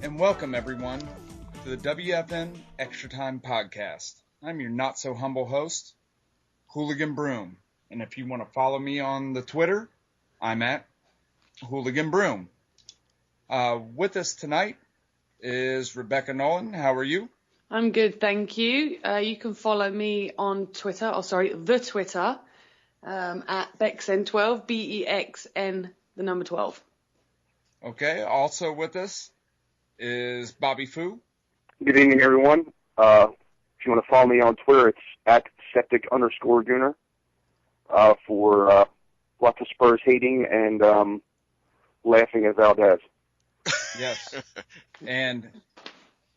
And welcome everyone to the WFN Extra Time Podcast. I'm your not so humble host, Hooligan Broom. And if you want to follow me on the Twitter, I'm at Hooligan Broom. With us tonight is Rebecca Nolan. How are you? I'm good, thank you. You can follow me on Twitter, the Twitter, at BexN12, BEXN, the number 12. Okay, also with us is Bobby Fu. Good evening, everyone. If you want to follow me on Twitter, it's at septic_gooner for lots of Spurs hating and laughing at Valdez. Yes. And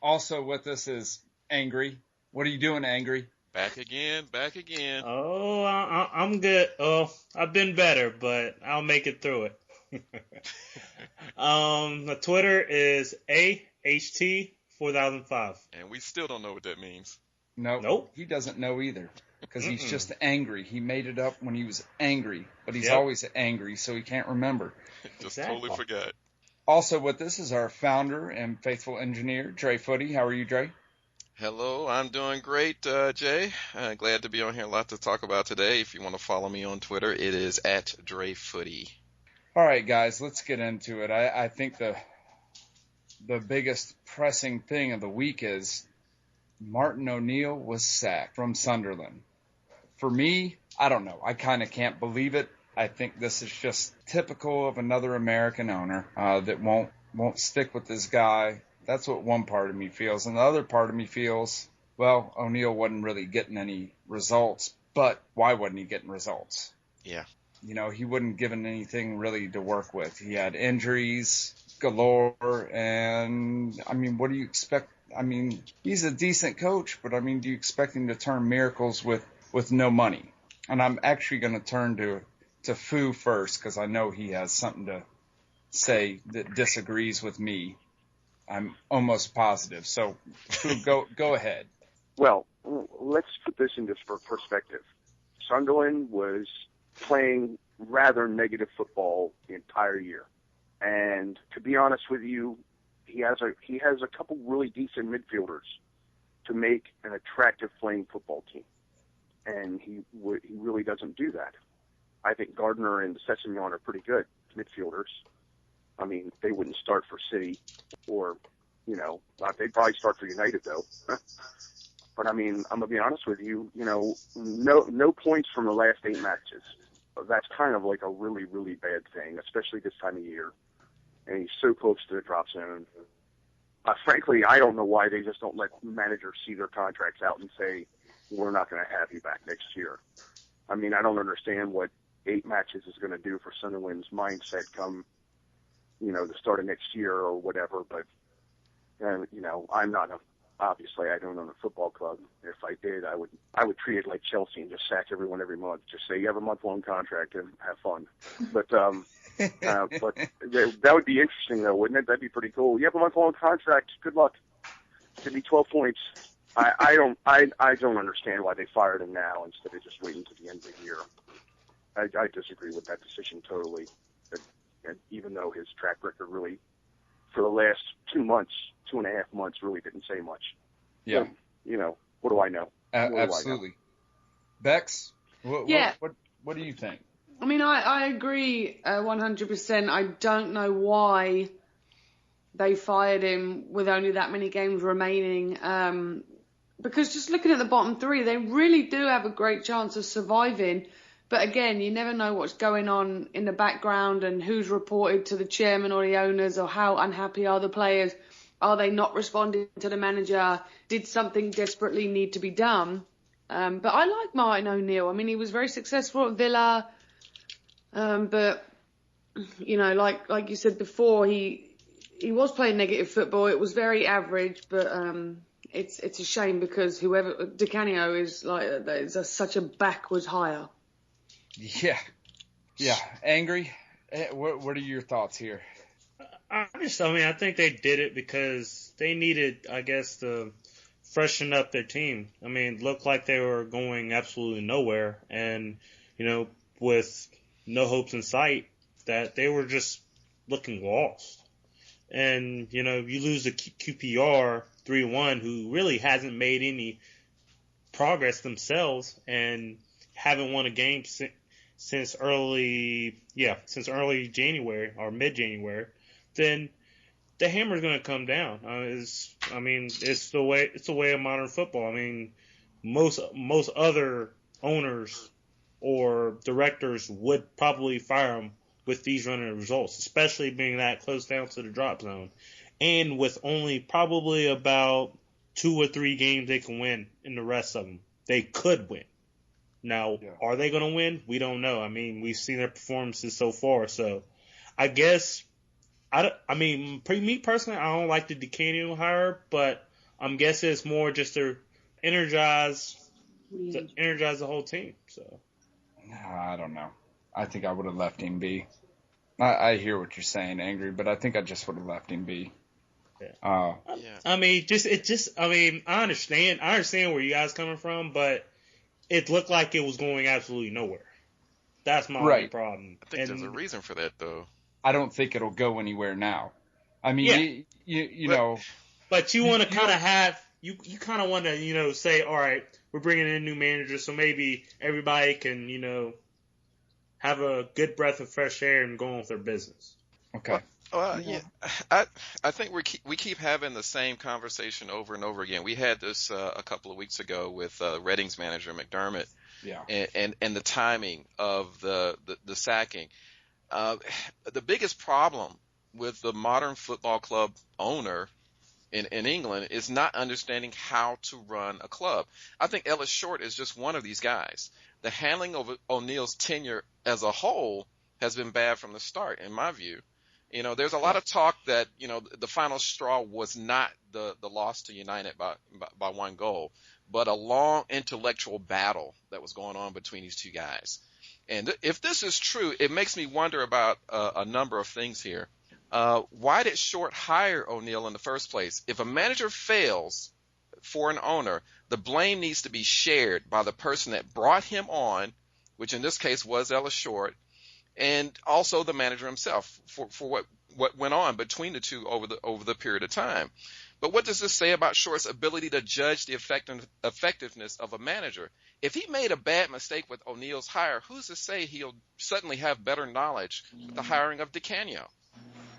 also with us is Angry. What are you doing, Angry? Back again. Oh, I'm good. Oh, I've been better, but I'll make it through it. The Twitter is AHT4005. And we still don't know what that means. Nope. He doesn't know either. Because he's just angry. He made it up when he was angry. But he's always angry, so he can't remember. Just totally forgot. Also with us is our founder and faithful engineer, Dre Footy. How are you, Dre? Hello, I'm doing great, Jay. Glad to be on here. A lot to talk about today. If you want to follow me on Twitter, it is at Dre Footy. All right, guys, let's get into it. I think the biggest pressing thing of the week is Martin O'Neill was sacked from Sunderland. For me, I don't know. I kind of can't believe it. I think this is just typical of another American owner that won't stick with this guy. That's what one part of me feels. And the other part of me feels, well, O'Neill wasn't really getting any results, but why wasn't he getting results? Yeah. You know, he wasn't given anything really to work with. He had injuries galore, and, I mean, what do you expect? I mean, he's a decent coach, but, I mean, do you expect him to turn miracles with no money? And I'm actually going to turn to Fu first, because I know he has something to say that disagrees with me. I'm almost positive. So, Fu, go ahead. Well, let's put this into perspective. Sunderland was playing rather negative football the entire year. And to be honest with you, he has a couple really decent midfielders to make an attractive playing football team. And he really doesn't do that. I think Gardner and Sessegnon are pretty good midfielders. I mean, they wouldn't start for City or, you know, they'd probably start for United though. But I mean, I'm going to be honest with you, you know, no points from the last 8 matches. That's kind of like a really, really bad thing, especially this time of year. And he's so close to the drop zone. Frankly, I don't know why they just don't let managers see their contracts out and say, we're not going to have you back next year. I mean, I don't understand what 8 matches is going to do for Sunderland's mindset come, you know, the start of next year or whatever. But, you know, obviously I don't own a football club. If I did, I would treat it like Chelsea and just sack everyone every month. Just say you have a month-long contract and have fun. But that would be interesting though, wouldn't it? That'd be pretty cool. You have a month-long contract. Good luck. Could be 12 points. I don't understand why they fired him now instead of just waiting to the end of the year. I disagree with that decision totally. And even though his track record really, for the last 2.5 months, really didn't say much. Yeah. So, you know, what do I know? Absolutely. Bex, what do you think? I mean, I agree 100%. I don't know why they fired him with only that many games remaining. Because just looking at the bottom 3, they really do have a great chance of surviving. But again, you never know what's going on in the background and who's reported to the chairman or the owners, or how unhappy are the players. Are they not responding to the manager? Did something desperately need to be done? But I like Martin O'Neill. I mean, he was very successful at Villa. But, you know, like you said before, he was playing negative football. It was very average, but it's a shame because whoever Dicanio is is such a backwards hire. Yeah. Angry. What are your thoughts here? I think they did it because they needed, I guess, to freshen up their team. I mean, it looked like they were going absolutely nowhere, and you know, with no hopes in sight, that they were just looking lost. And, you lose the QPR 3-1, who really hasn't made any progress themselves and haven't won a game since early January or mid-January, then the hammer's going to come down. It's the way of modern football. I mean, most other owners or directors would probably fire him with these running results, especially being that close down to the drop zone, and with only probably about 2 or 3 games they can win in the rest of them. They could win. Now, Are they going to win? We don't know. I mean, we've seen their performances so far, so I guess me personally, I don't like the Dicanio hire, but I'm guessing it's more just to energize the whole team. So I don't know. I think I would have left him be. I hear what you're saying, Angry, but I think I just would have left him be. Yeah. I understand where you guys coming from, but it looked like it was going absolutely nowhere. That's my only problem. I think there's a reason for that, though. I don't think it'll go anywhere now. I mean, you know. But you want to kind of have you kind of want to say, all right, we're bringing in a new manager, so maybe everybody can have a good breath of fresh air and go on with their business. Okay. I think we keep having the same conversation over and over again. We had this a couple of weeks ago with Reading's manager McDermott, and the timing of the sacking. The biggest problem with the modern football club owner in England is not understanding how to run a club. I think Ellis Short is just one of these guys. The handling of O'Neill's tenure as a whole has been bad from the start, in my view. There's a lot of talk that, the final straw was not the loss to United by 1 goal, but a long intellectual battle that was going on between these two guys. And if this is true, it makes me wonder about a number of things here. Why did Short hire O'Neill in the first place? If a manager fails for an owner, the blame needs to be shared by the person that brought him on, which in this case was Ellis Short, and also the manager himself for what went on between the two over the period of time. But what does this say about Short's ability to judge the effectiveness of a manager? If he made a bad mistake with O'Neill's hire, who's to say he'll suddenly have better knowledge with the hiring of Dicanio?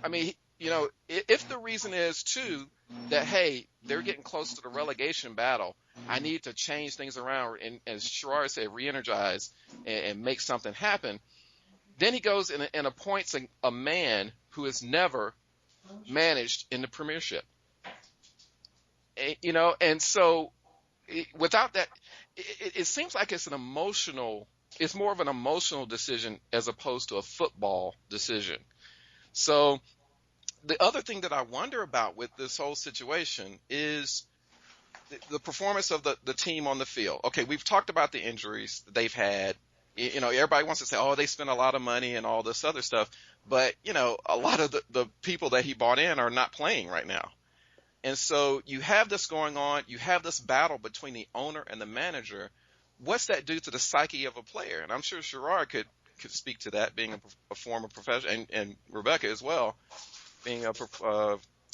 I mean, if the reason is, too, that, hey, they're getting close to the relegation battle, I need to change things around and, as Sherrard said, re-energize and make something happen, then he goes and appoints a man who has never managed in the Premiership. And so without that, it seems like it's more of an emotional decision as opposed to a football decision. So the other thing that I wonder about with this whole situation is the performance of the team on the field. Okay, we've talked about the injuries that they've had. Everybody wants to say, oh, they spent a lot of money and all this other stuff. But, a lot of the people that he bought in are not playing right now. And so you have this going on. You have this battle between the owner and the manager. What's that do to the psyche of a player? And I'm sure Sherrard could speak to that, being a former professional, and Rebecca as well, being a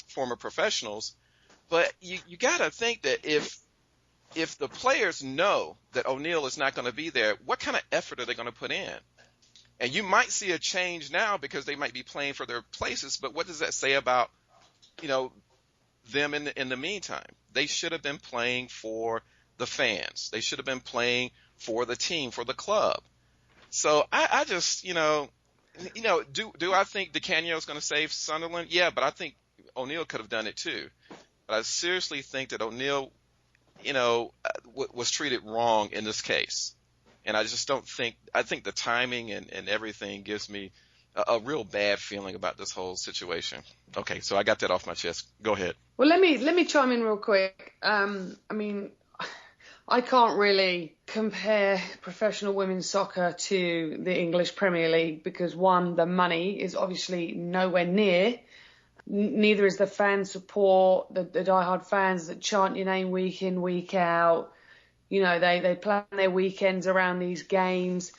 former professionals. But you got to think that if the players know that O'Neill is not going to be there, what kind of effort are they going to put in? And you might see a change now because they might be playing for their places, but what does that say about, them in the meantime? They should have been playing for the fans. They should have been playing for the team, for the club. So I just, do I think Dicanio is going to save Sunderland? Yeah, but I think O'Neill could have done it too. But I seriously think that O'Neill, was treated wrong in this case. And I just don't think – I think the timing and everything gives me a real bad feeling about this whole situation. Okay, so I got that off my chest. Go ahead. Well, let me chime in real quick. I can't really compare professional women's soccer to the English Premier League because, one, the money is obviously nowhere near. Neither is the fan support, the diehard fans that chant your name week in, week out. They plan their weekends around these games.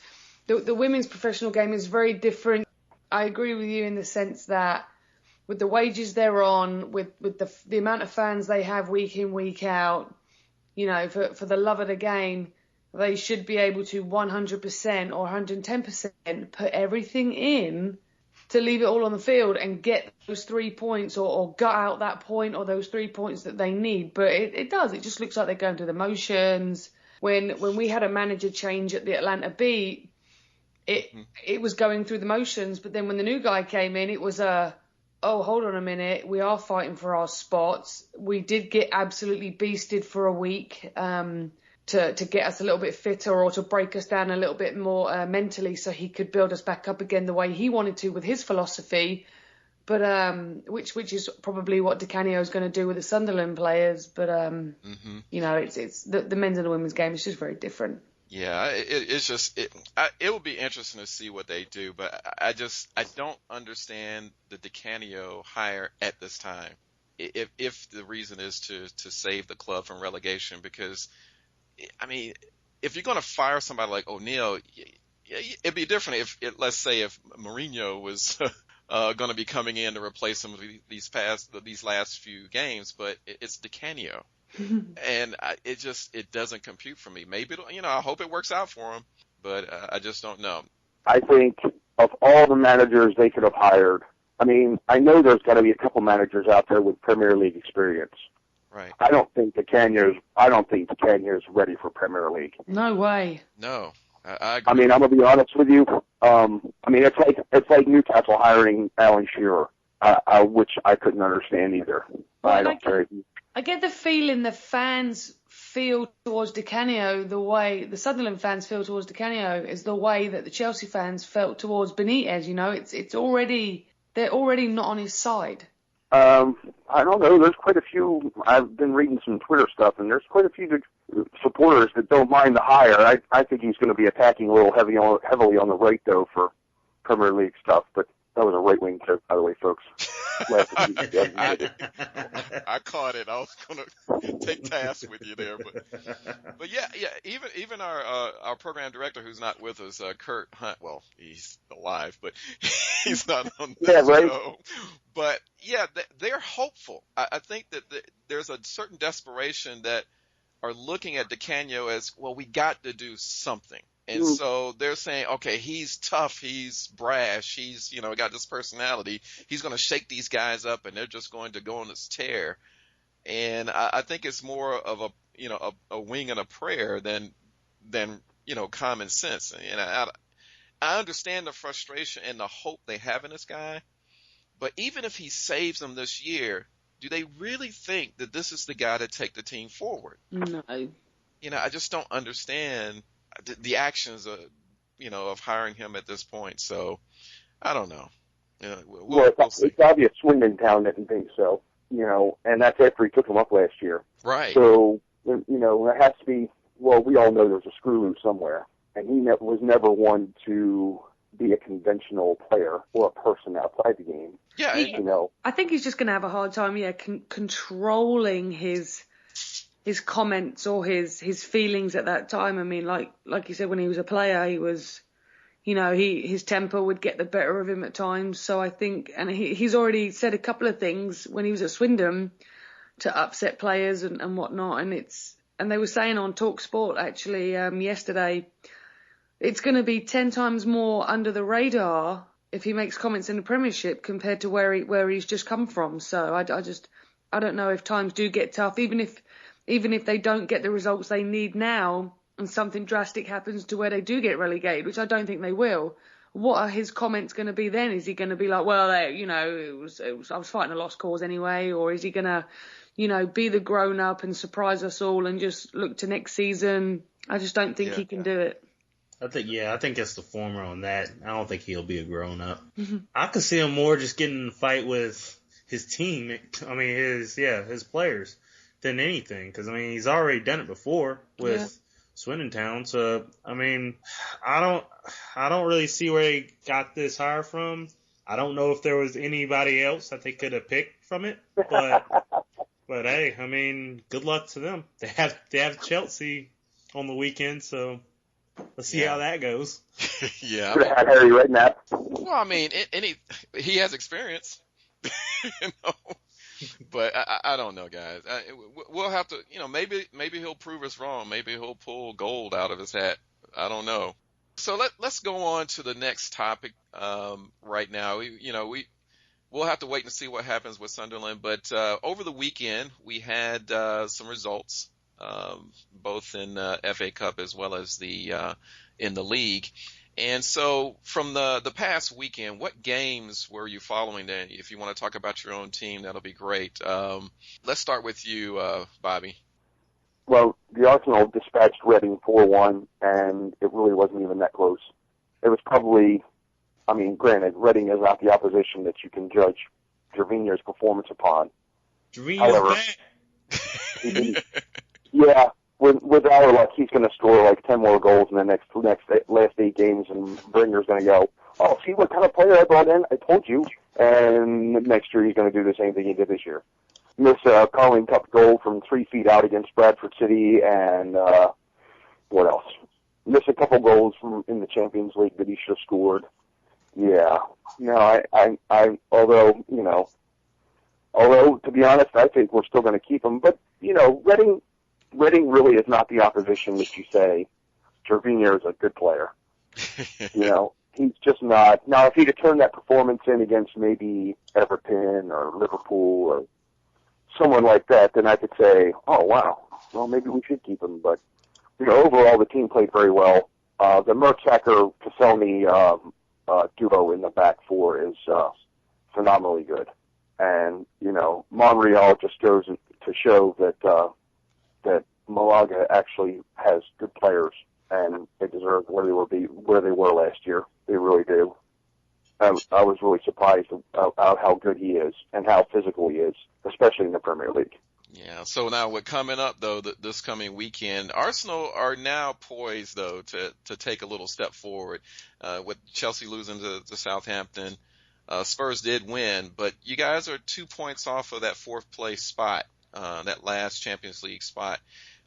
The women's professional game is very different. I agree with you in the sense that with the wages they're on, with the amount of fans they have week in, week out, you know, for the love of the game, they should be able to 100% or 110% put everything in to leave it all on the field and get those 3 points or gut out that point or those 3 points that they need. But it does. It just looks like they're going through the motions. When we had a manager change at the Atlanta Beat, it was going through the motions. But then when the new guy came in, it was oh, hold on a minute. We are fighting for our spots. We did get absolutely beasted for a week to get us a little bit fitter or to break us down a little bit more mentally so he could build us back up again the way he wanted to with his philosophy. But which is probably what Dicanio is going to do with the Sunderland players. But you know, it's the men's and the women's game is just very different. Yeah, it's just it will be interesting to see what they do, but I don't understand the Dicanio hire at this time. If the reason is to save the club from relegation, because I mean, if you're going to fire somebody like O'Neill, it'd be different if let's say if Mourinho was going to be coming in to replace some of these last few games, but it's Dicanio. And it doesn't compute for me. Maybe I hope it works out for him, but I just don't know. I think of all the managers they could have hired, I mean, I know there's got to be a couple managers out there with Premier League experience. Right. I don't think Dicanio's ready for Premier League. No way. No, I agree. I mean, I'm gonna be honest with you. I mean, it's like Newcastle hiring Alan Shearer, which I couldn't understand either. I get the feeling the fans feel towards Dicanio the way the Sunderland fans feel towards Dicanio is the way that the Chelsea fans felt towards Benitez. You know, they're already not on his side. I don't know. There's quite a few. I've been reading some Twitter stuff, and there's quite a few supporters that don't mind the hire. I think he's going to be attacking a little heavily on the right, though, for Premier League stuff. But that was a right-wing joke, by the way, folks. I caught it. I was going to take task with you there, but yeah. Even our program director, who's not with us, Kurt Hunt. Well, he's alive, but he's not on the show. But yeah, they're hopeful. I think that there's a certain desperation that are looking at Dicanio as, well, we got to do something. And so they're saying, okay, he's tough, he's brash, he's, got this personality. He's going to shake these guys up and they're just going to go on this tear. And I think it's more of a wing and a prayer than common sense. And I understand the frustration and the hope they have in this guy. But even if he saves them this year, do they really think that this is the guy to take the team forward? No. I just don't understand the actions of hiring him at this point. So I don't know. We'll see. It's obvious Swindon Town didn't think so, and that's after he took him up last year. Right. So, there has to be, well, we all know there's a screw loose somewhere, and he was never one to be a conventional player or a person outside the game. Yeah. I think he's just going to have a hard time, controlling his comments or his feelings at that time. I mean, like you said, when he was a player, he was, his temper would get the better of him at times. So I think, and he's already said a couple of things when he was at Swindon to upset players and whatnot. And they were saying on TalkSport actually yesterday, it's going to be 10 times more under the radar if he makes comments in the Premiership compared to where he's just come from. So I don't know if times do get tough, even if they don't get the results they need now and something drastic happens to where they do get relegated, which I don't think they will. What are his comments going to be then? Is he going to be like, well, I was fighting a lost cause anyway? Or is he going to, be the grown up and surprise us all and just look to next season? I just don't think he can do it. I think it's the former on that. I don't think he'll be a grown up. Mm-hmm. I could see him more just getting in a fight with his team. I mean, his players than anything. Because he's already done it before with Swindon Town. So I mean, I don't really see where he got this hire from. I don't know if there was anybody else that they could have picked from it, but hey, I mean, good luck to them. They have Chelsea on the weekend, so. Let's see how that goes. Yeah. Harry Redknapp. Well, I mean, he has experience. you know. But I don't know, guys. We'll have to, maybe he'll prove us wrong. Maybe he'll pull gold out of his hat. I don't know. So let's go on to the next topic. Right now, we'll have to wait and see what happens with Sunderland. But over the weekend, we had some results, both in FA Cup as well as in the league. And so from the past weekend, what games were you following then? If you want to talk about your own team, that'll be great. Let's start with you, Bobby. Well, the Arsenal dispatched Reading 4-1, and it really wasn't even that close. It was probably, granted, Reading is not the opposition that you can judge Gervinho's performance upon. Gervinho's back. Yeah. With our luck, he's going to score like 10 more goals in the last 8 games, and Bringer's going to go, oh, see what kind of player I brought in? I told you. And next year he's going to do the same thing he did this year. Miss a Carling Cup goal from 3 feet out against Bradford City, and what else? Miss a couple goals in the Champions League that he should have scored. Yeah. No, although to be honest, I think we're still going to keep him. But Reading really is not the opposition that you say. Gervinho is a good player. He's just not. Now, if he'd have turned that performance in against maybe Everton or Liverpool or someone like that, then I could say, oh, wow, well, maybe we should keep him. But, overall, the team played very well. The Mertesacker-Caselny duo in the back four is phenomenally good. And, Monreal just goes to show that Malaga actually has good players, and they deserve where they were last year. They really do. I was really surprised about how good he is and how physical he is, especially in the Premier League. Yeah. So now, with coming up though, this coming weekend, Arsenal are now poised though to take a little step forward. With Chelsea losing to Southampton, Spurs did win, but you guys are 2 points off of that 4th place spot, that last Champions League spot.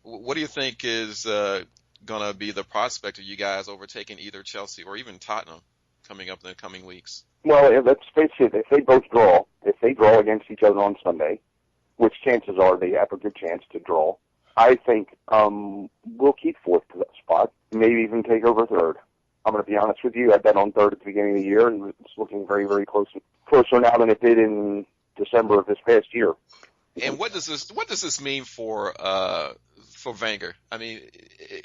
What do you think is going to be the prospect of you guys overtaking either Chelsea or even Tottenham coming up in the coming weeks? Well, let's face it, if they draw against each other on Sunday, which chances are they have a good chance to draw, I think we'll keep 4th spot, maybe even take over 3rd. I'm going to be honest with you, I bet on 3rd at the beginning of the year, and it's looking very, very closer now than it did in December of this past year. And what does this mean for Wenger? I mean,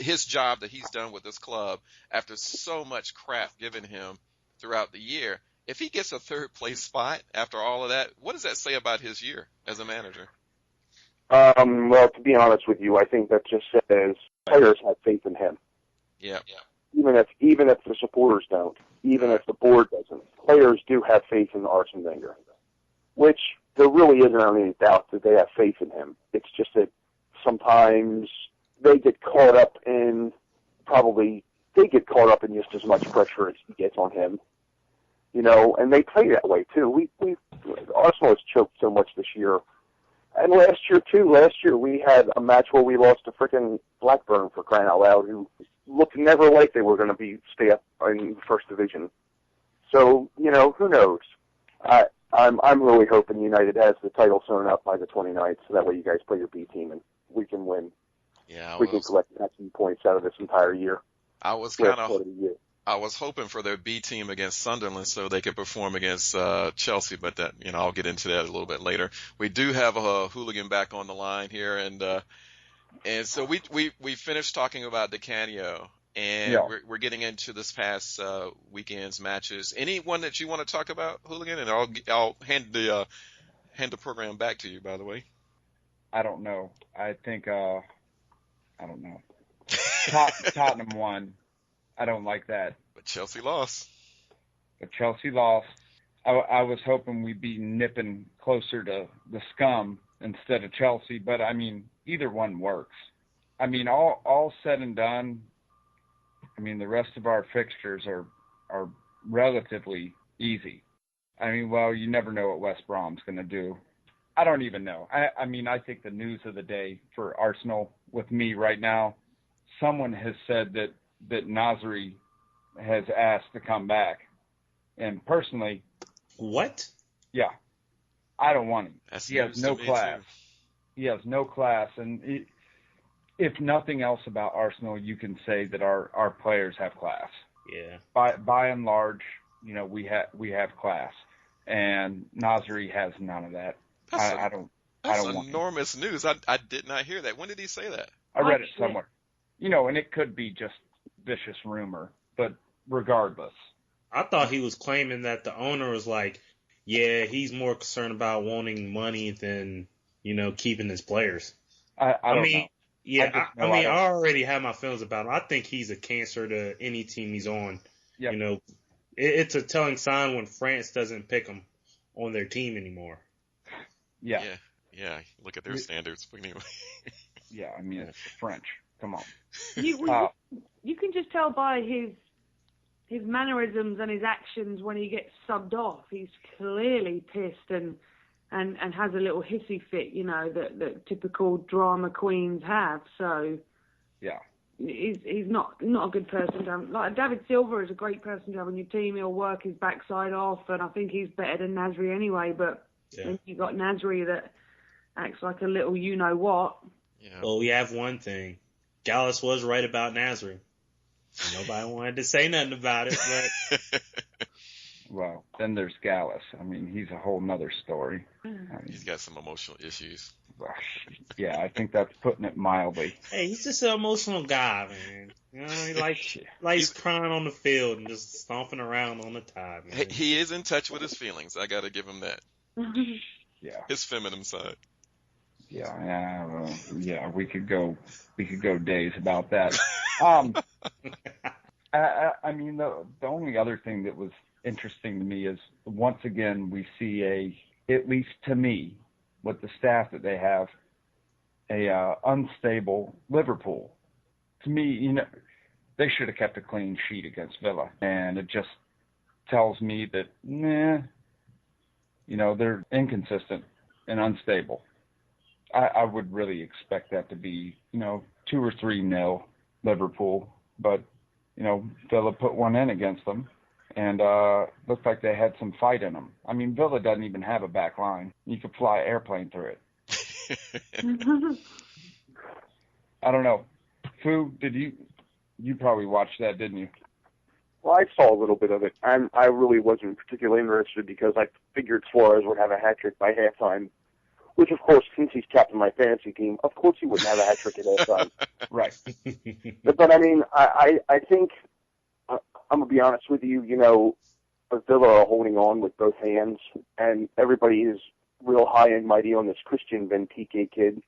his job that he's done with this club after so much crap given him throughout the year. If he gets a 3rd place spot after all of that, what does that say about his year as a manager? Well, to be honest with you, I think that just says players have faith in him. Yeah. Even if the supporters don't, even if the board doesn't, players do have faith in Arsene Wenger, which there really isn't any doubt that they have faith in him. It's just that sometimes they get caught up in just as much pressure as he gets on him, and they play that way too. Arsenal has choked so much this year, and last year too. Last year we had a match where we lost to frickin' Blackburn, for crying out loud, who looked never like they were going to stay up in First Division. So who knows? I'm really hoping United has the title sewn up by the 29th, so that way you guys play your B team and we can win. Yeah, we can collect maximum points out of this entire year. I was hoping for their B team against Sunderland so they could perform against Chelsea, but that I'll get into that a little bit later. We do have a hooligan back on the line here, and so we finished talking about Dicanio. And we're getting into this past weekend's matches. Anyone that you want to talk about, Hooligan? And I'll hand the program back to you, by the way. I don't know. I think I don't know. Tottenham won. I don't like that. But Chelsea lost. I was hoping we'd be nipping closer to the scum instead of Chelsea, but I mean, either one works. I mean, all said and done, I mean, the rest of our fixtures are relatively easy. I mean, well, you never know what West Brom's going to do. I don't even know. I mean, I think the news of the day for Arsenal with me right now, someone has said that Nasri has asked to come back. And personally... What? Yeah. I don't want him. That's he has no class. He has no class, and if nothing else about Arsenal, you can say that our players have class. Yeah. By and large, we have class, and Nasri has none of that. I don't want enormous news. I did not hear that. When did he say that? I read it somewhere. And it could be just vicious rumor, but regardless. I thought he was claiming that the owner was like, yeah, he's more concerned about wanting money than, keeping his players. I don't know. Yeah, I already have my feelings about him. I think he's a cancer to any team he's on. Yep. It's a telling sign when France doesn't pick him on their team anymore. Yeah. Yeah. Look at their standards. Yeah, I mean, it's French. Come on. You can just tell by his mannerisms and his actions when he gets subbed off. He's clearly pissed and has a little hissy fit, that typical drama queens have. So yeah, he's not a good person to have. Like David Silva is a great person to have on your team. He'll work his backside off, and I think he's better than Nasri anyway. But then you got Nasri that acts like a little you-know-what. Yeah. Well, we have one thing. Gallus was right about Nasri. Nobody wanted to say nothing about it, but... Well, then there's Gallus. I mean, he's a whole nother story. He's got some emotional issues. Yeah, I think that's putting it mildly. Hey, he's just an emotional guy, man. He likes crying on the field and just stomping around on the tide, man. He is in touch with his feelings. I got to give him that. Yeah. His feminine side. Yeah, we could go days about that. I mean, the only other thing that was interesting to me is once again we see at least to me, with the staff that they have, a unstable Liverpool. To me, they should have kept a clean sheet against Villa, and it just tells me that they're inconsistent and unstable. I would really expect that to be 2 or 3-0 Liverpool, but Villa put one in against them, and looked like they had some fight in them. I mean, Villa doesn't even have a back line. You could fly an airplane through it. I don't know. Fu, did you probably watched that, didn't you? Well, I saw a little bit of it. I really wasn't particularly interested because I figured Suarez would have a hat trick by halftime. Which, of course, since he's captain my fantasy team, of course he wouldn't have a hat trick at halftime. Right. But I mean, I think, I'm going to be honest with you, Villa are holding on with both hands, and everybody is real high and mighty on this Christian Benteke kid,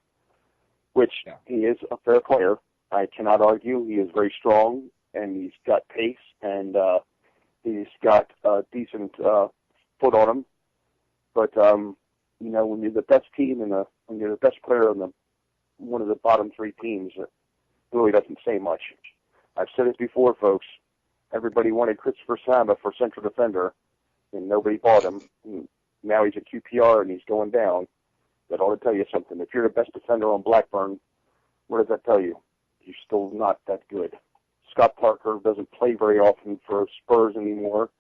which he is a fair player. I cannot argue. He is very strong, and he's got pace, and he's got a decent foot on him. But, when you're the best team and when you're the best player on one of the bottom 3 teams, it really doesn't say much. I've said it before, folks. Everybody wanted Christopher Samba for central defender, and nobody bought him. And now he's a QPR and he's going down. That ought to tell you something. If you're the best defender on Blackburn, what does that tell you? You're still not that good. Scott Parker doesn't play very often for Spurs anymore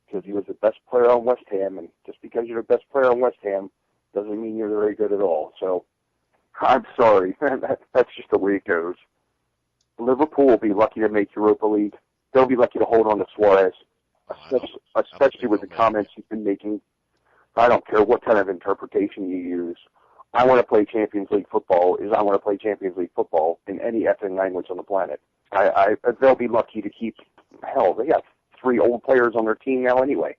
because he was the best player on West Ham, and just because you're the best player on West Ham doesn't mean you're very good at all. So, I'm sorry. That's just the way it goes. Liverpool will be lucky to make Europa League. They'll be lucky to hold on to Suarez, especially with the comments he's been making. I don't care what kind of interpretation you use. I want to play Champions League football I want to play Champions League football in any effing language on the planet. They'll be lucky to keep, hell, they got 3 old players on their team now anyway.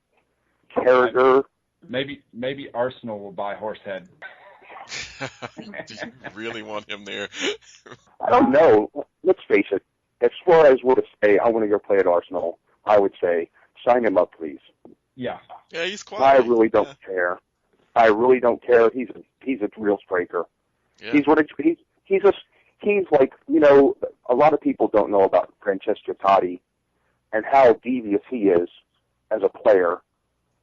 Carragher. Maybe Arsenal will buy Horsehead. Do you really want him there? I don't know. Let's face it. If Suarez were to say, I want to go play at Arsenal, I would say, sign him up, please. Yeah. Yeah, he's quiet. I really don't care. I really don't care. He's a real striker. Yeah. He's like, a lot of people don't know about Francesco Totti and how devious he is as a player,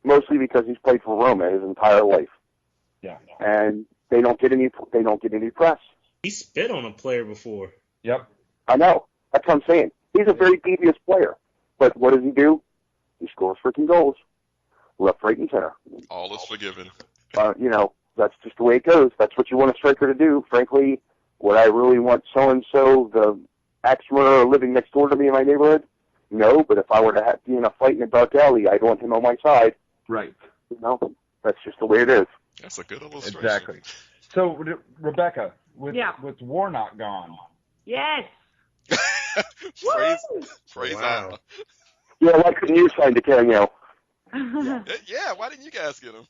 mostly because he's played for Roma his entire life. Yeah. And they don't get any press. He spit on a player before. Yep. I know. That's what I'm saying. He's a very devious player. But what does he do? He scores freaking goals. Left, right, and center. All is forgiven. That's just the way it goes. That's what you want a striker to do. Frankly, would I really want so-and-so, the axe murderer living next door to me in my neighborhood? No, but if I were to be in a fight in a dark alley, I'd want him on my side. Right. That's just the way it is. That's a good illustration. Exactly. So, Rebecca, with Warnock gone. Yes. Praise wow. Allah. Yeah, why couldn't you sign Dicanio? Yeah, why didn't you guys get him?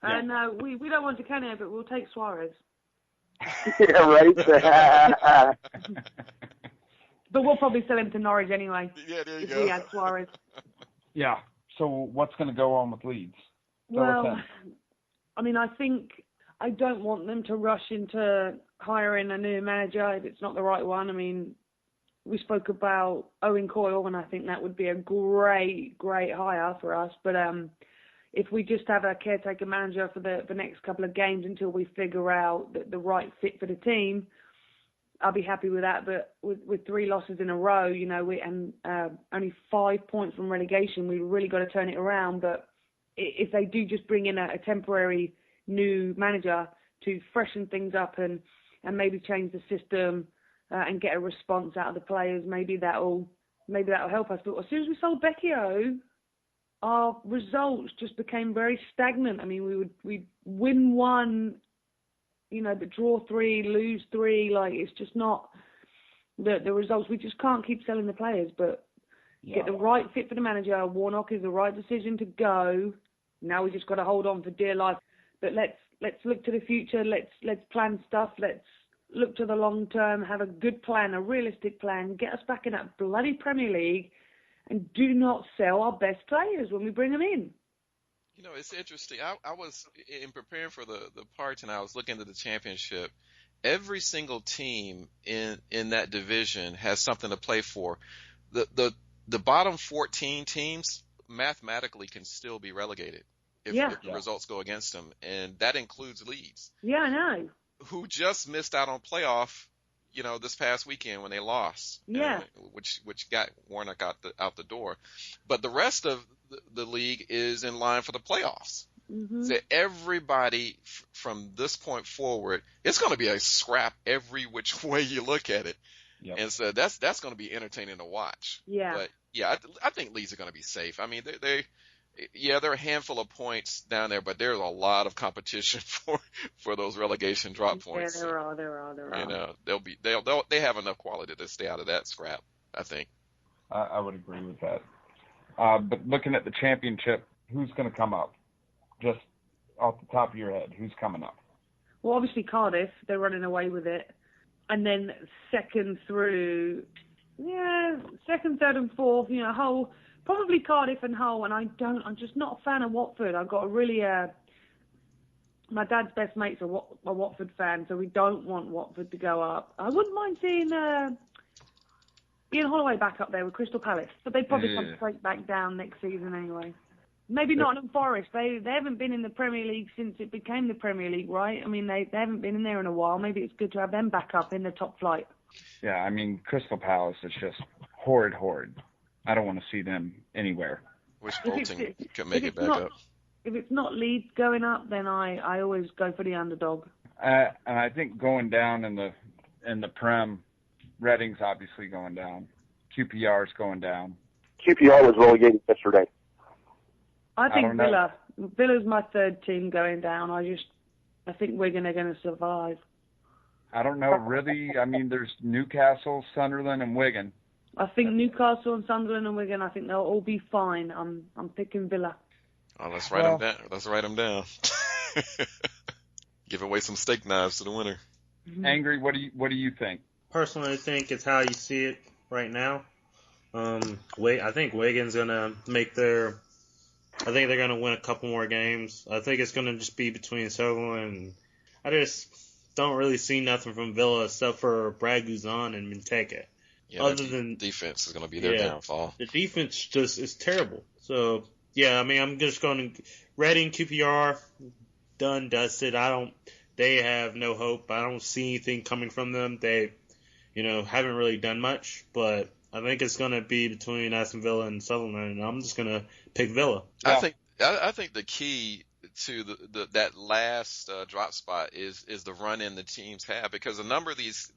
No, we don't want Dicanio, but we'll take Suarez. Yeah, right. But we'll probably sell him to Norwich anyway. Yeah, there you if go. we had Suarez. Yeah. So what's going to go on with Leeds? Well, I mean, I think I don't want them to rush into hiring a new manager if it's not the right one. I mean, we spoke about Owen Coyle, and I think that would be a great hire for us. But if we just have a caretaker manager for the next couple of games until we figure out the right fit for the team, I'll be happy with that. But with 3 losses in a row, and only 5 points from relegation, we really got to turn it around. But if they do just bring in a temporary new manager to freshen things up and maybe change the system and get a response out of the players, maybe that'll help us. But as soon as we sold Becchio, our results just became very stagnant. I mean, we'd win 1, but draw 3, lose 3. Like, it's just not the results. We just can't keep selling the players. But get the right fit for the manager. Warnock is the right decision to go. Now we just got to hold on for dear life. But let's look to the future. Let's plan stuff. Let's look to the long term. Have a good plan, a realistic plan. Get us back in that bloody Premier League, and do not sell our best players when we bring them in. It's interesting. I was in preparing for the parts, and I was looking at the championship. Every single team in that division has something to play for. The bottom 14 teams mathematically can still be relegated if the results go against them, and that includes Leeds. Yeah, I know. Who just missed out on playoff, this past weekend when they lost. Yeah. Which got Warnock out the door. But the rest of the league is in line for the playoffs. Mm-hmm. So everybody from this point forward, it's going to be a scrap every which way you look at it. Yep. And so that's going to be entertaining to watch. Yeah. But I think Leeds are going to be safe. I mean, they're a handful of points down there, but there's a lot of competition for those relegation drop points. Yeah, there are. They have enough quality to stay out of that scrap, I think. I would agree with that. But looking at the championship, who's going to come up? Just off the top of your head, who's coming up? Well, obviously Cardiff, they're running away with it. And then second, third and fourth, Hull, probably Cardiff and Hull. And I'm just not a fan of Watford. I've got a really, my dad's best mate's a Watford fan, so we don't want Watford to go up. I wouldn't mind seeing Ian Holloway back up there with Crystal Palace, but they'd probably come straight back down next season anyway. Maybe Nottingham Forest. They haven't been in the Premier League since it became the Premier League, right? I mean, they haven't been in there in a while. Maybe it's good to have them back up in the top flight. Yeah, I mean, Crystal Palace is just horrid. I don't want to see them anywhere. Wish Bolton could make it back up. If it's not Leeds going up, then I always go for the underdog. And I think going down in the Prem, Reading's obviously going down. QPR's going down. QPR was relegated yesterday. I think Villa. Villa's my third team going down. I think Wigan are going to survive. I don't know, really. I mean, there's Newcastle, Sunderland, and Wigan. I think Newcastle and Sunderland and Wigan, I think they'll all be fine. I'm picking Villa. Oh, let's write them down. Let's write them down. Give away some steak knives to the winner. Mm-hmm. Angry, what do you think? Personally, I think it's how you see it right now. I think Wigan's gonna make I think they're going to win a couple more games. I think it's going to just be between Sunderland and I just don't really see nothing from Villa except for Brad Guzan and Benteke. Yeah, other than defense is going to be their downfall. The defense just is terrible. So, I mean, I'm just going to Reading, QPR, done, dusted. They have no hope. I don't see anything coming from them. They, haven't really done much, but I think it's going to be between Aston Villa and Sunderland, and I'm just going to pick Villa. Yeah. I think the key to that last drop spot is the run in the teams have, because a number of these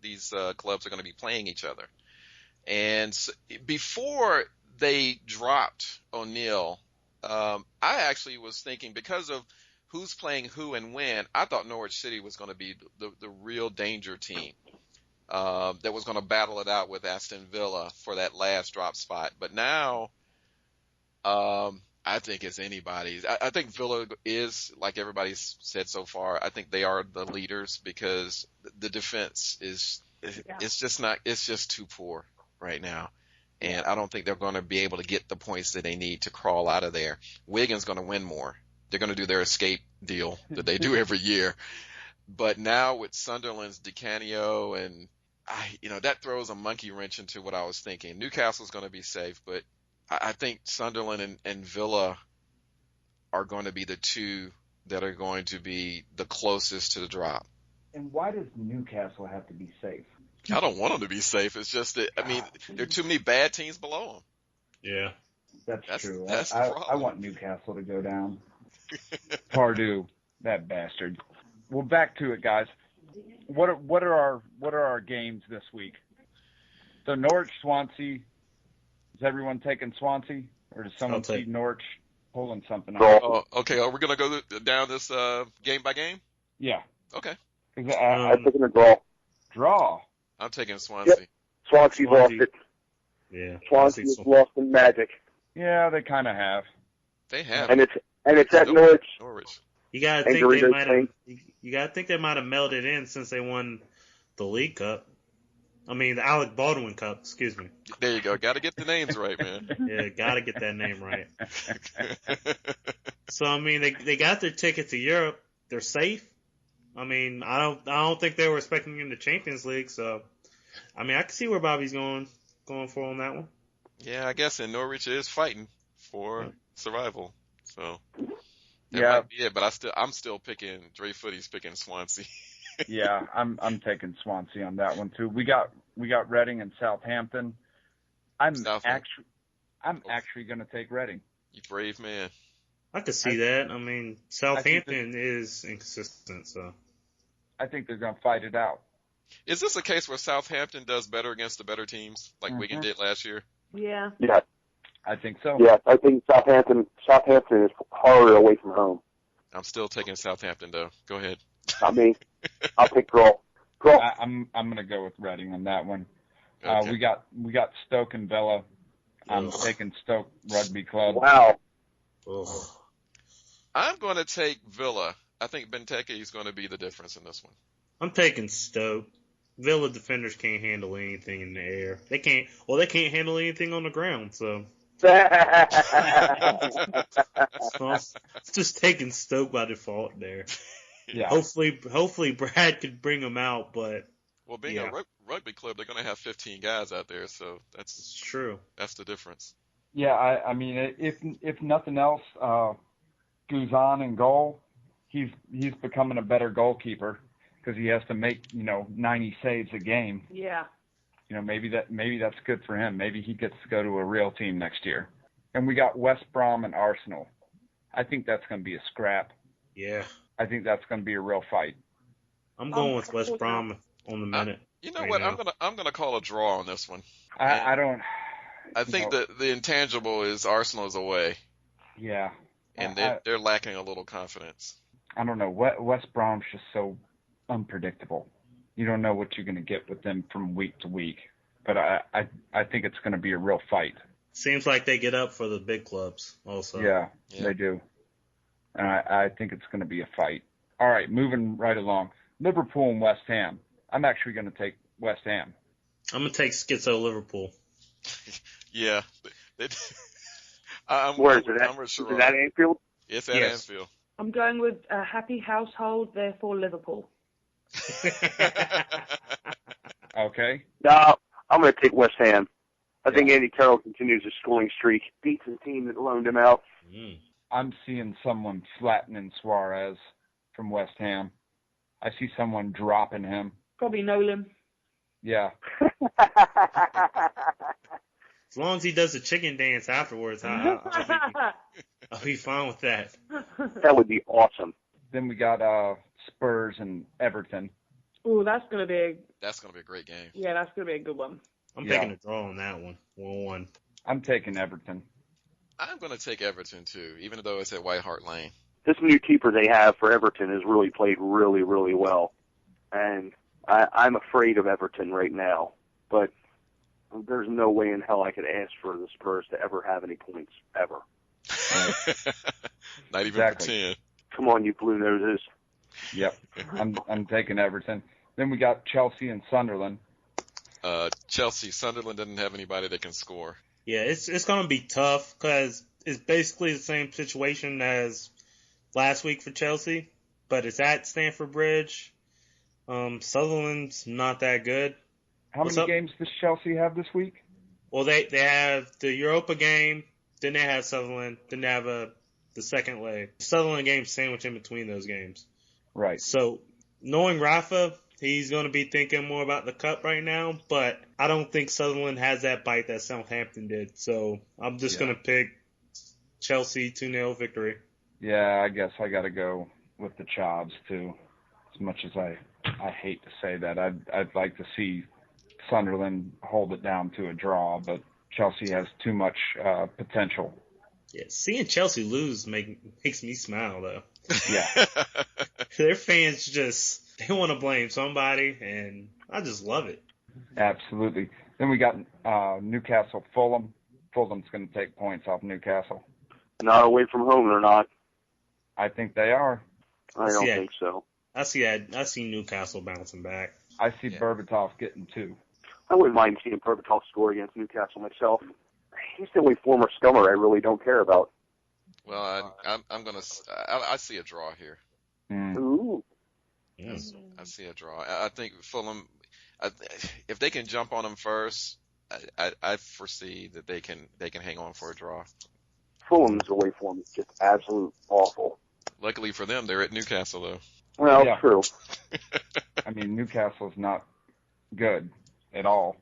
clubs are going to be playing each other. And before they dropped O'Neal, I actually was thinking, because of who's playing who and when, I thought Norwich City was going to be the real danger team that was going to battle it out with Aston Villa for that last drop spot. But now I think it's anybody's. I think Villa is, like everybody's said so far, I think they are the leaders, because the defense it's just too poor right now. And I don't think they're going to be able to get the points that they need to crawl out of there. Wigan's going to win more. They're going to do their escape deal that they do every year. But now with Sunderland's Dicanio, and that throws a monkey wrench into what I was thinking. Newcastle's going to be safe, but I think Sunderland and Villa are going to be the two that are going to be the closest to the drop. And why does Newcastle have to be safe? I don't want them to be safe. It's just that, there are too many bad teams below them. Yeah. That's true. That's the problem. I want Newcastle to go down. Pardew, that bastard. Well, back to it, guys. What are our games this week? So Norwich, Swansea. Is everyone taking Swansea, or does someone see Norwich pulling something out? Oh, okay. Are we going to go down this game by game? Yeah. Okay. I'm taking a draw. Draw. I'm taking Swansea. Yep. Swansea lost it. Yeah. Swansea's lost the magic. Yeah, they kind of have. They have. And it's at Norwich. You gotta think they might have melded in since they won the League Cup. I mean, the Alec Baldwin Cup, excuse me. There you go. Got to get the names right, man. Yeah, got to get that name right. So, I mean, they got their ticket to Europe. They're safe. I mean, I don't think they were expecting in the Champions League. So, I mean, I can see where Bobby's going for on that one. Yeah, I guess, and Norwich is fighting for survival. So, that yeah, might be it. But I'm still picking Dre Footy's picking Swansea. Yeah, I'm taking Swansea on that one too. We got Reading and Southampton. I'm actually going to take Reading. You brave man. I could see that. I mean, Southampton is inconsistent, so I think they're going to fight it out. Is this a case where Southampton does better against the better teams, like Wigan did last year? Yeah. Yeah. I think so. Yeah, I think Southampton is harder away from home. I'm still taking Southampton, though. Go ahead. I mean, I'll pick draw. I'm going to go with Reading on that one. Okay. We got Stoke and Villa. I'm taking Stoke Rugby Club. Wow. Ugh. I'm going to take Villa. I think Benteke is going to be the difference in this one. I'm taking Stoke. Villa defenders can't handle anything in the air. They can't handle anything on the ground, so. It's just taking Stoke by default there. Yeah. Hopefully Brad could bring them out, but. Well, being a rugby club, they're going to have 15 guys out there, so that's true. That's the difference. Yeah, I mean, if nothing else, Guzan in goal, he's becoming a better goalkeeper because he has to make 90 saves a game. Yeah. Maybe that's good for him. Maybe he gets to go to a real team next year. And we got West Brom and Arsenal. I think that's going to be a scrap. Yeah. I think that's going to be a real fight. I'm going with West Brom on the minute. You know what? Now. I'm gonna call a draw on this one. I think that the intangible is Arsenal's away. Yeah. And they're lacking a little confidence. I don't know. West Brom's just so unpredictable. You don't know what you're going to get with them from week to week. But I think it's going to be a real fight. Seems like they get up for the big clubs also. Yeah. They do. And I think it's going to be a fight. All right, moving right along. Liverpool and West Ham. I'm actually going to take West Ham. I'm going to take Schizo Liverpool. Yeah. Where is it at? Is it at Anfield? It's at Anfield. I'm going with a happy household, therefore Liverpool. Okay. No, I'm going to take West Ham. I think Andy Carroll continues his scoring streak. Beats the team that loaned him out. I'm seeing someone flattening Suarez from West Ham. I see someone dropping him. Probably Nolan. Yeah. As long as he does the chicken dance afterwards, I'll be fine with that. That would be awesome. Then we got Spurs and Everton. Ooh, that's gonna be a great game. Yeah, that's gonna be a good one. I'm picking a draw on that one. 1-1. I'm taking Everton. I'm going to take Everton too, even though it's at White Hart Lane. This new keeper they have for Everton has really played really, really well. And I'm afraid of Everton right now. But there's no way in hell I could ask for the Spurs to ever have any points, ever. Not even for 10. Come on, you blue noses. Yep. I'm taking Everton. Then we got Chelsea and Sunderland. Sunderland doesn't have anybody that can score. Yeah, it's going to be tough because it's basically the same situation as last week for Chelsea, but it's at Stamford Bridge. Sutherland's not that good. How many games does Chelsea have this week? Well, they have the Europa game, then they have Sutherland, then they have the second leg. Sutherland game sandwiched in between those games. Right. So knowing Rafa, he's going to be thinking more about the cup right now, but I don't think Sutherland has that bite that Southampton did. So I'm just going to pick Chelsea 2-0 victory. Yeah, I guess I got to go with the Chobs too. As much as I hate to say that, I'd like to see Sunderland hold it down to a draw, but Chelsea has too much potential. Yeah, seeing Chelsea lose makes me smile though. Yeah. Their fans they want to blame somebody, and I just love it. Absolutely. Then we got Newcastle Fulham. Fulham's going to take points off Newcastle. Not away from home, they're not. I think they are. I don't think so. I see Newcastle bouncing back. I see Berbatov getting 2. I wouldn't mind seeing Berbatov score against Newcastle myself. He's the only former scummer I really don't care about. Well, I see a draw here. Ooh. Yes. I see a draw. I think Fulham, if they can jump on them first, I foresee that they can hang on for a draw. Fulham's away form is just absolute awful. Luckily for them, they're at Newcastle though. Well, true. I mean, Newcastle's not good at all,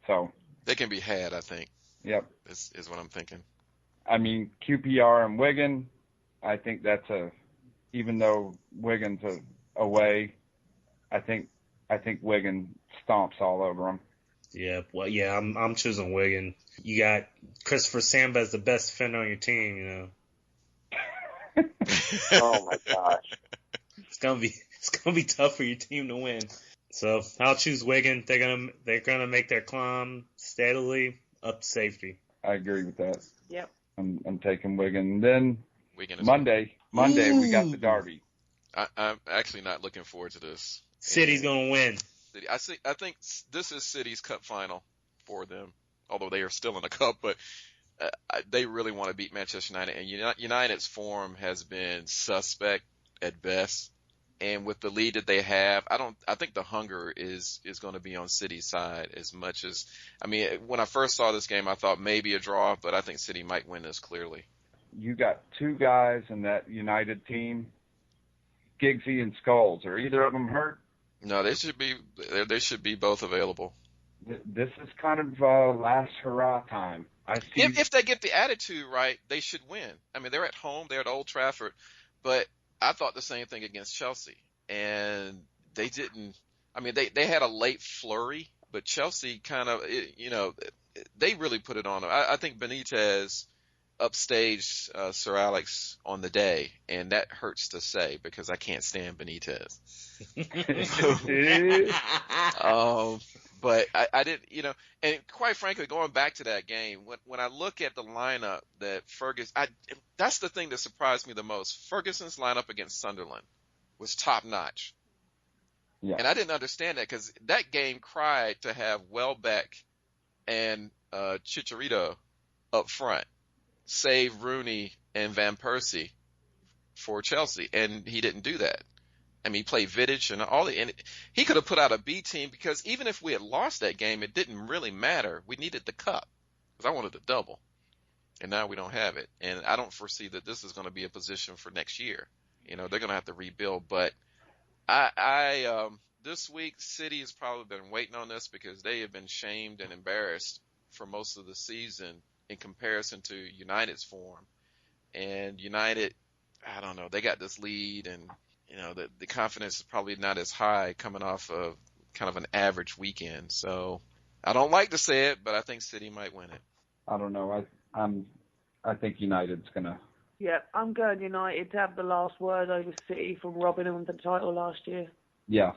so they can be had. I think. Yep. This is what I'm thinking. I mean, QPR and Wigan, I think that's even though Wigan's away, I think Wigan stomps all over them. Yeah, well, yeah, I'm choosing Wigan. You got Christopher Samba as the best defender on your team, you know. Oh my gosh. It's gonna be tough for your team to win. So I'll choose Wigan. They're gonna make their climb steadily up to safety. I agree with that. Yep. I'm taking Wigan. Then Wigan Monday we got the derby. I'm actually not looking forward to this. City's gonna win. I think this is City's cup final for them, although they are still in the cup. But they really want to beat Manchester United, and United's form has been suspect at best. And with the lead that they have, I think the hunger is going to be on City's side as much as, I mean, when I first saw this game, I thought maybe a draw, but I think City might win this clearly. You got 2 guys in that United team, Giggsy and Scholes. Are either of them hurt? No, they should be both available. This is kind of last hurrah time. If they get the attitude right, they should win. I mean, they're at home, they're at Old Trafford, but I thought the same thing against Chelsea, and they didn't. I mean, they had a late flurry, but Chelsea kind of, they really put it on them. I think Benitez upstaged Sir Alex on the day, and that hurts to say because I can't stand Benitez. But I didn't, and quite frankly, going back to that game, when I look at the lineup that that's the thing that surprised me the most. Ferguson's lineup against Sunderland was top notch. Yeah. And I didn't understand that because that game cried to have Welbeck and Chicharito up front, save Rooney and Van Persie for Chelsea, and he didn't do that. I mean, he played Vidic and he could have put out a B team because even if we had lost that game, it didn't really matter. We needed the cup because I wanted the double, and now we don't have it. And I don't foresee that this is going to be a position for next year. They're going to have to rebuild. But this week, City has probably been waiting on this because they have been shamed and embarrassed for most of the season in comparison to United's form. And United, I don't know, they got this lead, and the confidence is probably not as high coming off of kind of an average weekend. So I don't like to say it, but I think City might win it. I don't know. I think United's gonna. Yeah, I'm going United to have the last word over City from robbing them of the title last year. Yeah,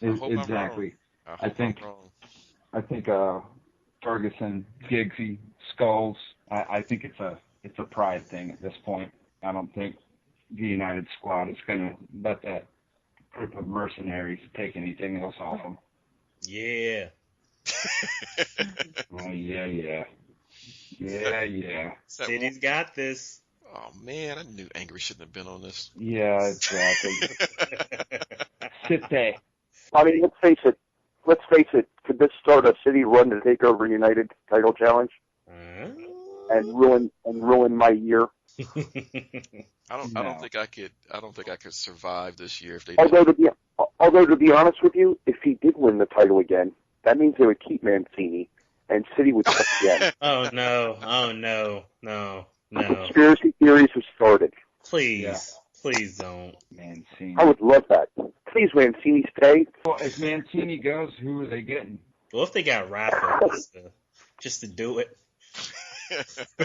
exactly. I think Ferguson, Giggsy, Scholes. I think it's a pride thing at this point. I don't think the United squad is gonna let that group of mercenaries take anything else off them. Yeah. Oh, yeah. City's got this. Oh man, I knew Angry shouldn't have been on this. Yeah, exactly. Sit there. I mean, let's face it. Could this start a City run to take over United title challenge and ruin my year? I don't think I could survive this year if they. Although to be honest with you, if he did win the title again, that means they would keep Mancini, and City would suck again. Oh no. Conspiracy theories have started. Please don't. Mancini. I would love that. Please, Mancini, stay. Well, if Mancini goes, who are they getting? Well, if they got Rafa just to do it.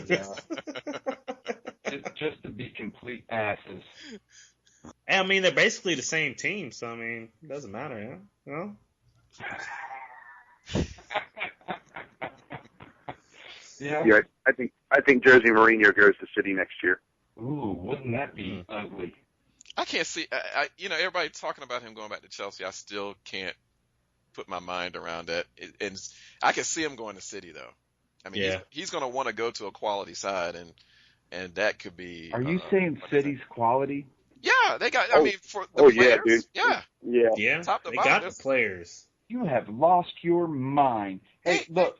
Yeah. just to be complete asses. I mean, they're basically the same team, so I mean, it doesn't matter, yeah. Yeah, I think Jose Mourinho goes to City next year. Ooh, wouldn't that be ugly? I can't see. Everybody talking about him going back to Chelsea. I still can't put my mind around that. And I can see him going to City though. I mean, he's going to want to go to a quality side, and that could be. Are you saying City's quality? Yeah, they got. I mean, for the players, yeah, dude. Yeah. Top to they bottom, got the players. You have lost your mind. Hey, look.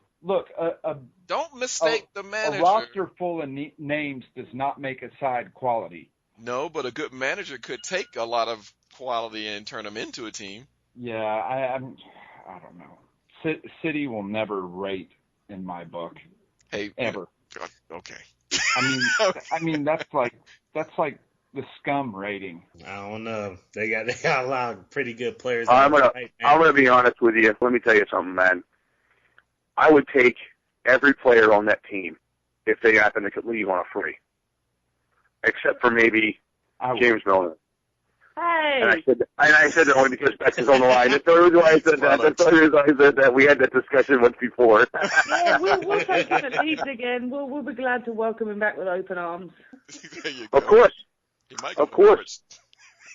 Don't mistake the manager. A roster full of names does not make a side quality. No, but a good manager could take a lot of quality and turn them into a team. Yeah, I don't know. City will never rate in my book. Hey, ever. Okay. I mean that's like the scum rating. I don't know. They got a lot of pretty good players. I'm gonna be honest with you. Let me tell you something, man. I would take every player on that team if they happen to leave on a free, except for maybe James Milner. Hey. And I said that only because Bex is on the line. That's the reason why I said that. That's the reason why I said that. We had that discussion once before. Yeah, we'll take him at Leeds again. We'll be glad to welcome him back with open arms. There you go. Of course. Of course.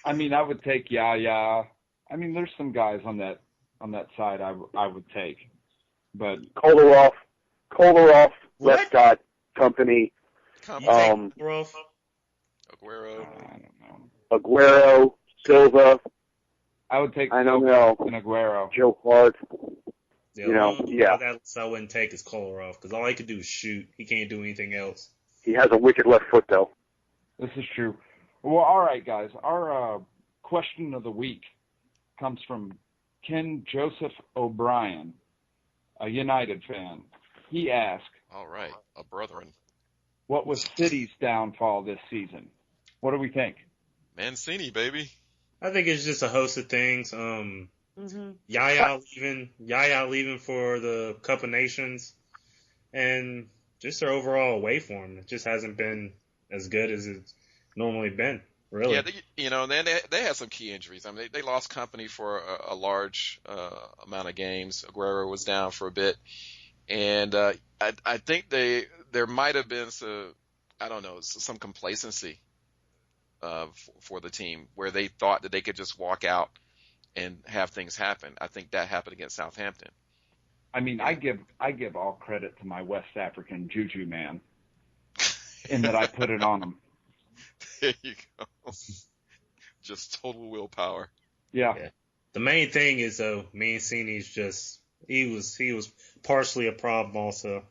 I mean, I would take Yaya. I mean, there's some guys on that side I would take, but Kolarov, Lescott, Company, Aguero. I don't know. Aguero, Silva. I would take I don't know. and Aguero. Joe Hart. That I wouldn't take is Kolarov because all he could do is shoot. He can't do anything else. He has a wicked left foot, though. This is true. Well, all right, guys. Our question of the week comes from Ken Joseph O'Brien, a United fan. He asked, all right, a brethren. What was City's downfall this season? What do we think? Mancini, baby. I think it's just a host of things. Yaya leaving for the Cup of Nations, and just their overall away form. It just hasn't been as good as it's normally been. Really. Yeah, they had some key injuries. I mean, they lost Company for a large amount of games. Aguero was down for a bit, and I think there might have been some complacency for the team where they thought that they could just walk out and have things happen. I think that happened against Southampton. I mean, I give all credit to my West African Juju man, in that I put it on him. There you go. Just total willpower. Yeah. The main thing is though, Mancini's just he was partially a problem also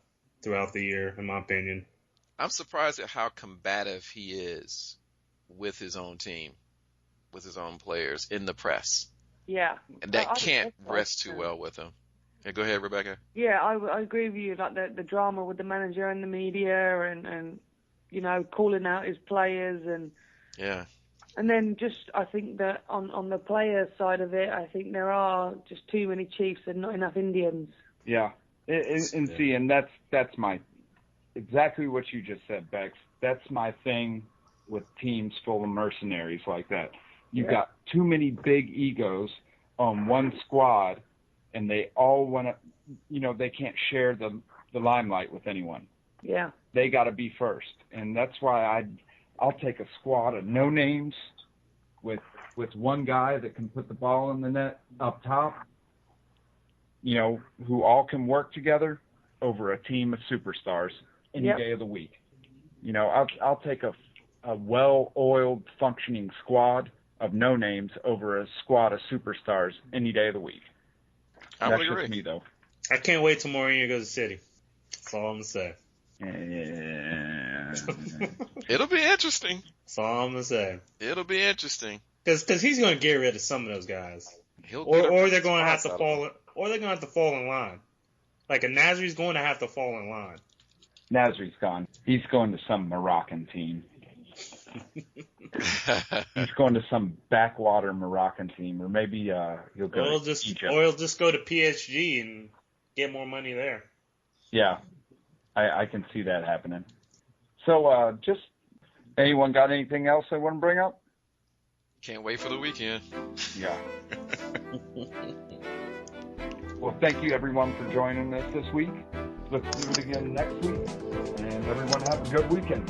throughout the year, in my opinion. I'm surprised at how combative he is with his own team, with his own players in the press. Yeah. And that can't rest too well with him. Yeah, go ahead, Rebecca. Yeah, I agree with you. Like the drama with the manager and the media, and calling out his players and Yeah. And then just, I think that on the player side of it, I think there are just too many Chiefs and not enough Indians. Yeah, and that's my exactly what you just said, Bex. That's my thing with teams full of mercenaries like that. You've got too many big egos on one squad, and they all want to, they can't share the limelight with anyone. Yeah. They got to be first, and that's why I'll take a squad of no names with one guy that can put the ball in the net up top, who all can work together over a team of superstars any day of the week. I'll take a well-oiled, functioning squad of no names over a squad of superstars any day of the week. I would agree. That's just me, though. I can't wait till Mourinho goes to City. That's all I'm going to say. It'll be interesting. That's all I'm going to say. It'll be interesting. Because he's going to get rid of some of those guys. Or they're going to have to fall. Or they're going to have to fall in line. Like a Nasri's going to have to fall in line. Nasri's gone. He's going to some Moroccan team. He's going to some backwater Moroccan team, or maybe he'll go to Egypt. Or he'll just go to PSG and get more money there. Yeah, I can see that happening. So, just anyone got anything else they want to bring up? Can't wait for the weekend. Yeah. Well, thank you everyone for joining us this week. Let's do it again next week, and everyone have a good weekend.